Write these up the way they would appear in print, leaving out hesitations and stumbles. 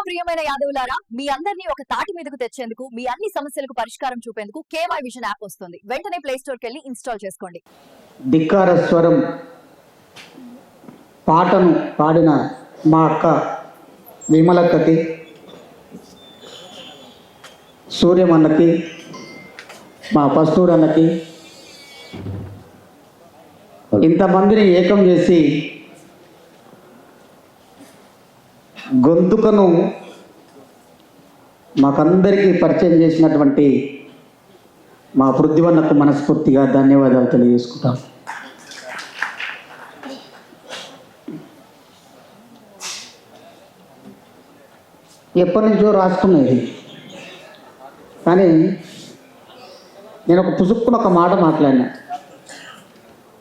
ప్రియమైన యాదవులారా, మీ అందరినీ ఒక తాటి మీదకు తెచ్చేందుకు, మీ అన్ని సమస్యలకు పరిష్కారం చూపేందుకు కేవై విజన్ యాప్ వస్తుంది. వెంటనే ప్లే స్టోర్కి వెళ్ళి ఇన్స్టాల్ చేసుకోండి. ధిక్కార స్వరం పాటను పాడిన మా అక్క విమలక్కకి, సూర్యమన్నకి, మా పస్తూరన్నకి, ఇంతమందిని ఏకం చేసి గొంతుకను మాకందరికీ పరిచయం చేసినటువంటి మా పృథ్వన్నకు మనస్ఫూర్తిగా ధన్యవాదాలు తెలియజేసుకుంటాం. ఎప్పటి నుంచో రాసుకునేది, కానీ నేను ఒక పుసుక్కున ఒక మాట మాట్లాడినా.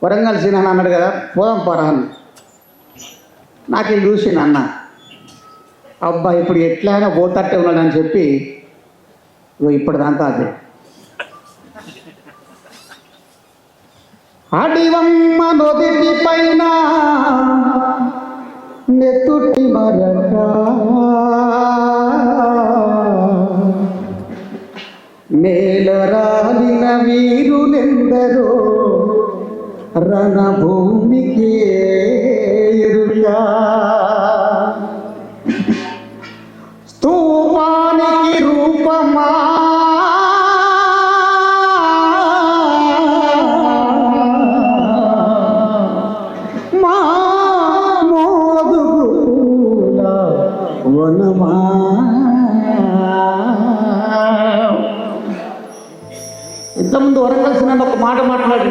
వరంగల్ సీన్ అని అన్నాడు కదా, పోదాం పరాను. నాకు ఇది చూసి అన్న, అబ్బా ఇప్పుడు ఎట్లయినా పోతట్టే ఉన్నాడని చెప్పి ఇప్పటిదాకా అదే అడివమ్మ నొదిటి పైన నెత్తుటి మరక నేలరాలిన వీరులెందరో రణభూమికి ఎరుగా స్తూపానికి రూపమా మా మోదుగుల వనమా. ఇంతకుముందు వరంగల్ సినిమా ఒక మాట మాట్లాడి,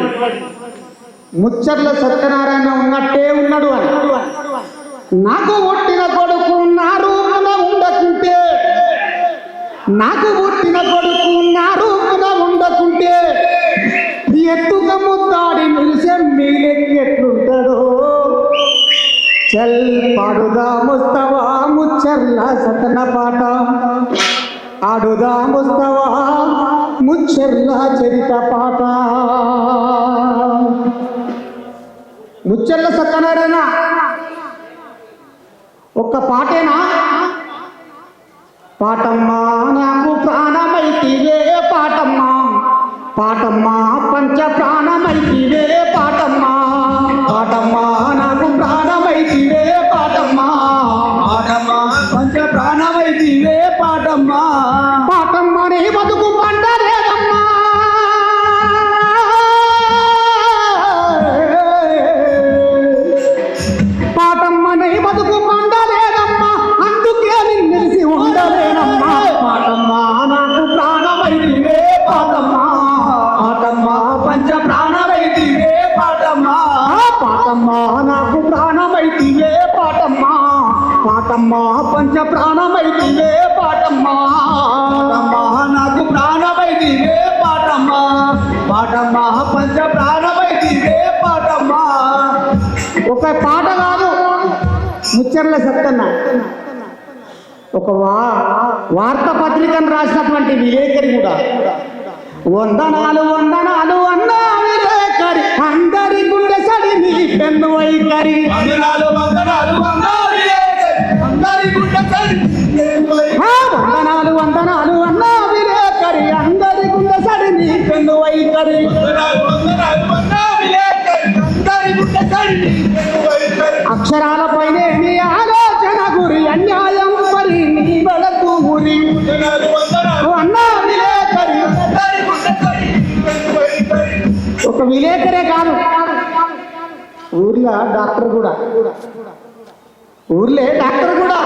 ముచ్చర్ల సత్యనారాయణ ఉన్నట్టే ఉన్నాడు అని. నాకు పుట్టిన కొడుకు నా రూపున ఉండకుంటే, నాకు పుట్టిన కొడుకు నా రూపున ఉండకుంటే ఎత్తుక ముద్దాడి నిలిసే మీలెక్కి ఎట్లుంటాడో. చల్ పాడుదా ముస్తవా ముచ్చర్ల సతన పాట, ఆడుదా ముస్తవా ముచ్చర్ల చరిత పాట. ముచ్చర్ల సత్యనారాయణ ఒక్క పాటేనా? పాటమ్మా నాకు ప్రాణమైతివే పాటమ్మా, పాటమ్మా పంచ ప్రాణమైతివే పాటమ్మా, పాటమ్మా నాకు ప్రాణమైతివే పాటమ్మా, పాటమ్మా పంచ ప్రాణమైతివే పాటమ్మా. పాటమ్మా నీ బతుకు పండలేదమ్మా, పాటమ్మా నీ బతుకు పండలేదమ్మా, అందుకే నిలిసి ఉండలేనమ్మా. పాటమ్మా నాకు ప్రాణమైతివే పాటమ్మా, పాటమ్మా పంచ ప్రాణమైతివే పాటమ్మా, పాటమ్మా నాకు ప్రాణమైతివే పాటమ్మా, పాటమ్మా పంచ ప్రాణమైతివే పాటమ్మా, పాటమ్మా నాకు ప్రాణమైతివే పాటమ్మా, పాటమ్మా పంచ ప్రాణమైతివే పాటమ్మా. ఒక పాట కాదు, ముచ్చర్ల సత్తన్న ఒక వార్తాపత్రికను రాసినటువంటి విలేకరి కూడా వందనాలు వందనాలు అన్నా విలేకరి, అందరి గుండె సడి నీ పెన్ను వైఖరి. వందనాలు వందనాలు అన్నా విలేకరి, అందరి గుండె సడి వందనాలు వందనాలు అన్నా విలేకరి, అందరి గుండె సడి నీ పెన్ను వైఖరి. అక్షరాలపైనే నీ ఆలోచన గురి, అన్యాయం పరి నీ బలకు గురి. అన్నా విలేకరి ఒక విలేకరే కాదు, ఊర్లో డాక్టర్ కూడా, ఊర్లే డాక్టర్ కూడా.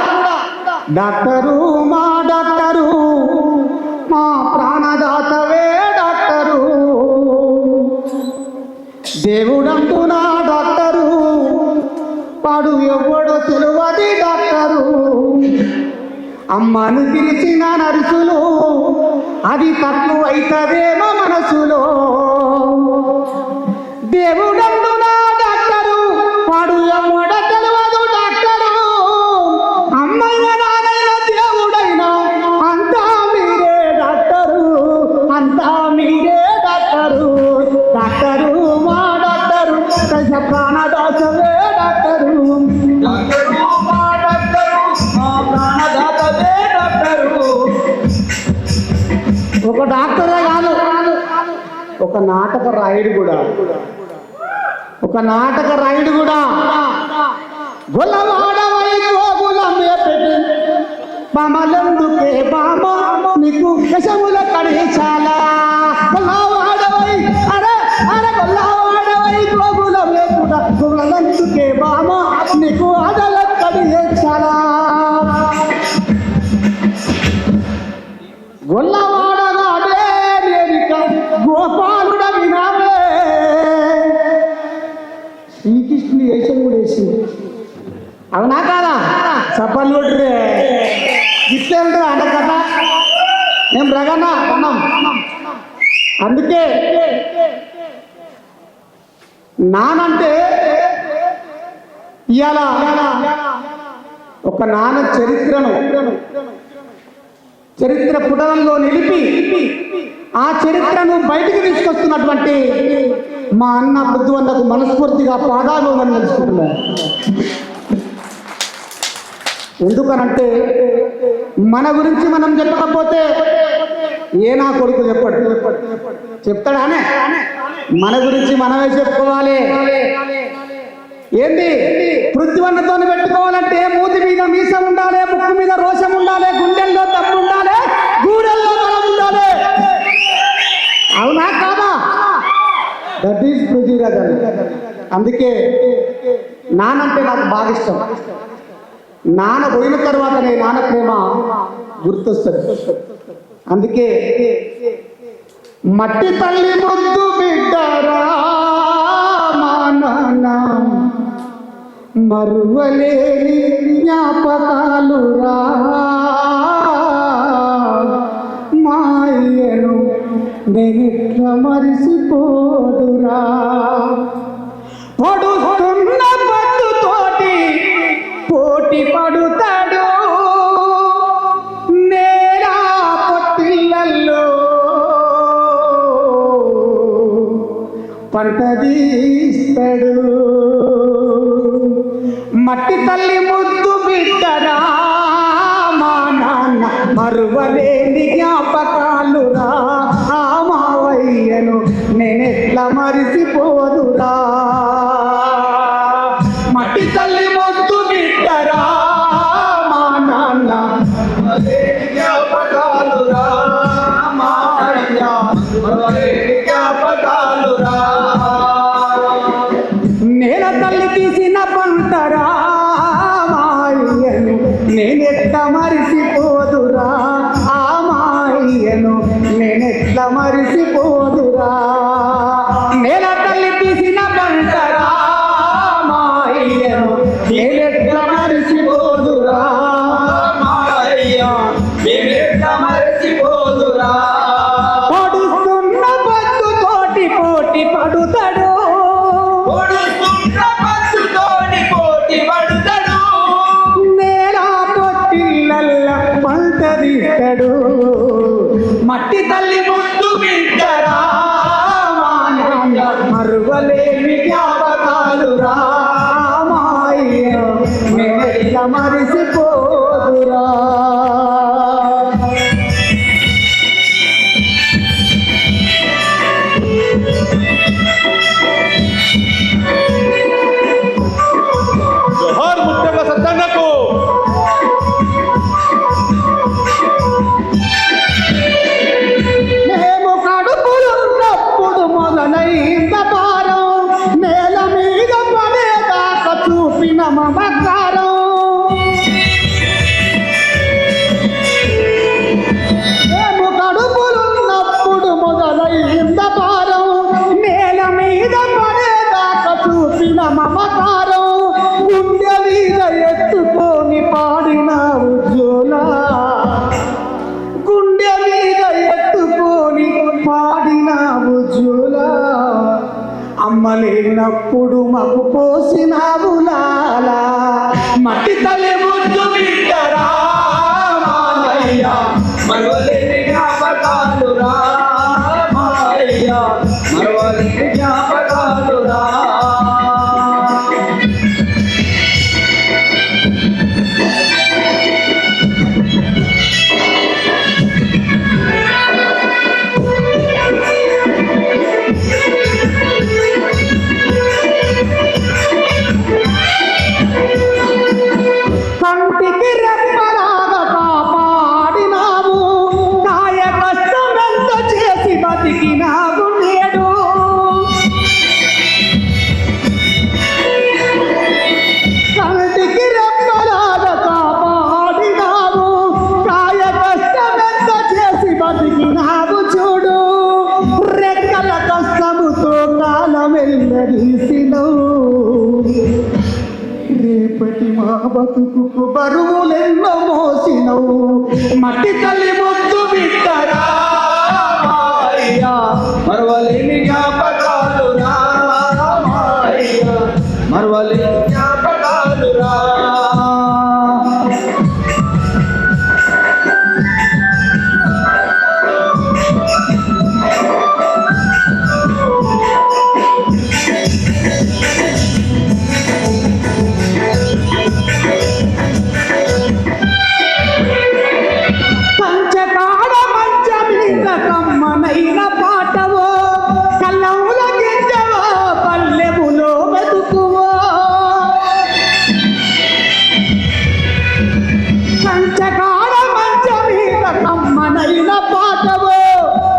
డాక్టరు మా డాక్టరు, మా ప్రాణదాతవే డాక్టరు, దేవుడంటున్నా డాక్టరు, వాడు ఎవడో తెలియదు డాక్టరు. అమ్మను పిలిచిన నర్సులు అది తక్కువైతదేమో మనసులో. దేవుడంటున్నా డాక్టరు, వాడు ఎవడో తెలియదు డాక్టరు. అమ్మైన నానైన దేవుడైనా అంతా మీరే డాక్టరు, అంతా మీరే డాక్టరు. డాక్టరు మా డాక్టరు, ప్రాణదాతవే డాక్టరు, డాక్టరు మా డాక్టరు, మా ప్రాణదాతవే ఒక నాటక రాయుడు కూడా గొల్లవాడవై గోగులం పెట్టి బామలందుకే బామ నీకు కషముల కడిచాలా గొల్లవాడవై అరే అరే గొల్లవాడవై గోగులం లేకుండా గొల్లలందుకే బామ నీకు అదల కడిచాలా గొల్లవాడగాడే నేనిక గోపాలుడ వినాలే శ్రీకృష్ణుడు వేషం కూడా వేసింది అవునా కాదా చప్పలు కొట్టురే ఇట్లే ఉంటుంది అంట కదా నేను రగన్నా అన్నాం అందుకే నానంటే ఇవాళ ఒక నాన్న చరిత్ర పుటంలో నిలిపి ఆ చరిత్రను బయటికి తీసుకొస్తున్నటువంటి మా అన్న బుద్ధువన్నకు మనస్ఫూర్తిగా పాదాభివందనం తెలుసుకుంటున్నారు. ఎందుకనంటే మన గురించి మనం చెప్పకపోతే ఏ నా కొడుకు చెప్తాడానే మన గురించి మనమే చెప్పుకోవాలి. ఏంటి పృథ్వన్నతో పెట్టుకోవాలంటే మూతి మీద మీసం ఉండాలి, ముక్కు మీద రోషం ఉండాలి, గుండెల్లో తప్పు ఉండాలి, గూడెల్లో బలం ఉండాలి. అవునా కాదా? That is Prithviraj. అందుకే నానంటే నాకు బాగా ఇష్టం. నాన్న పోయిన తర్వాతనే నాన్న ప్రేమ గుర్తొస్తుంది. అందుకే మట్టి తల్లి ముద్దు బిడ్డరా మా నాన్న మరువలేని జ్ఞాపకాలురా మాయను నేనిట్ల మరిసిపోదురా పడుతున్న పట్టుతోటి పోటీ పడుతాడు నేరా పొట్టిళ్ళల్లో పంట తీస్తాడు. మట్టి తల్లి ముద్దు బిడ్డరా మా నాన్న మరువలేని జ్ఞాపకాలురా మావయ్యను నేనెట్లా మరిసిపోదురా. మట్టి తల్లి ముద్దు బిడ్డరా మా నాన్న మరువలేని జ్ఞాపకాలురా మావయ్య మరువలేని జ్ఞాపకాలురా. నేల తల్లి తీసిన పంటరా మాయను నేనెట్ల మరిసిపోదురా ఆ మాయను నేనెట్ల మరిసిపోదురా. నేల తల్లి తీసిన పంటరా మాయను నేనెట్ల మరిసిపోదురా మాయ నేనెట్ల మరిసిపోదురా. పడుతున్న పట్టుతోటి పోటీ పడుతాడు మట్టి తల్లి ముద్దు బిడ్డరా మరువలేని జ్ఞాపకాలురా మాయ నేనెట్ల మరిసిపోదురా. జోహార్ ముత్తెమ్మ సత్తన్నకు. మమకారం మేము కడుపులున్నప్పుడు మొదలైంద భారం నేల మీద పడేదాకా చూపిన మమకారం గుండె మీద ఎత్తుకొని పాడిన ఉజ్జోలా గుండె మీద ఎత్తుకొని పాడిన ఉజ్జోలా అమ్మలేనప్పుడు మకు పోసినావు లాలా. మట్టి తల్లి ముద్దు బిడ్డరా మాయ మరువలేని జ్ఞాపకాలురా మాయ మరువలేని జ్ఞాపకాలురా. బతుకు బరువులెన్నో మోసినవు మట్టి తల్లి ముద్దు బిడ్డరా మాయ్యా మరవలేని జ్ఞాపకాలు రా మాయ్యా మరవలేని జ్ఞాపకాలు రా పంచకాడ మంచ మీద కమ్మనైన పాటవో కళ్ళముల గింజవో పల్లెములో బతుకువో పంచకాడ మంచ మీద కమ్మనైన పాటవో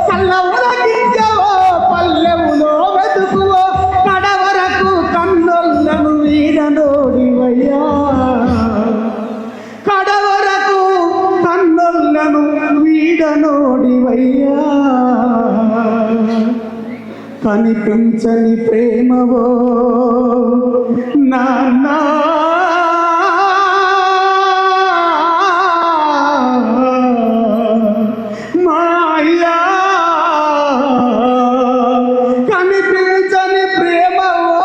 కళ్ళముల గింజవో పల్లెములో బతుకువో కడవరకు కన్నొల్లను వీడనోడివయ్యా కడవరకు కన్నులను వీడనోడివయ్యా కనిపించని ప్రేమవో నాన్న మాయా కనిపించని ప్రేమవో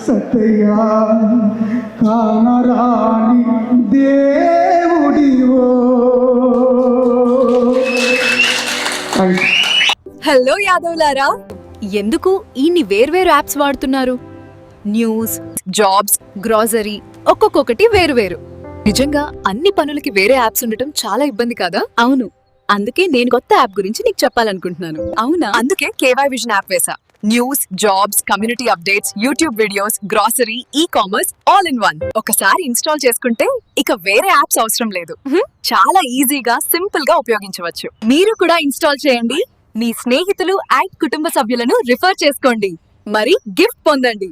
సతయా కానరాని దేవుడివో హలో యాదవ్లారా, ఎందుకు ఇన్ని వేర్వేరు యాప్స్ వాడుతున్నారు? న్యూస్, జాబ్స్, గ్రాసరీ ఒక్కొక్కటి వేరు. నిజంగా అన్ని పనులకి వేరే యాప్స్ ఉండటం చాలా ఇబ్బంది కదా? అవును, అందుకే నేను కొత్త యాప్ గురించి నీకు చెప్పాలనుకుంటున్నాను. అవునా? అందుకే కేవై విజన్ యాప్ వేసా. News, jobs, community updates, YouTube videos, grocery, e-commerce all in one. ఒకసారి ఇన్స్టాల్ చేసుకుంటే ఇక వేరే యాప్స్ అవసరం లేదు. చాలా ఈజీగా, సింపుల్ గా ఉపయోగించవచ్చు. మీరు కూడా ఇన్స్టాల్ చేయండి. మీ స్నేహితులు అండ్ కుటుంబ సభ్యులను రిఫర్ చేసుకోండి. మరి గిఫ్ట్ పొందండి.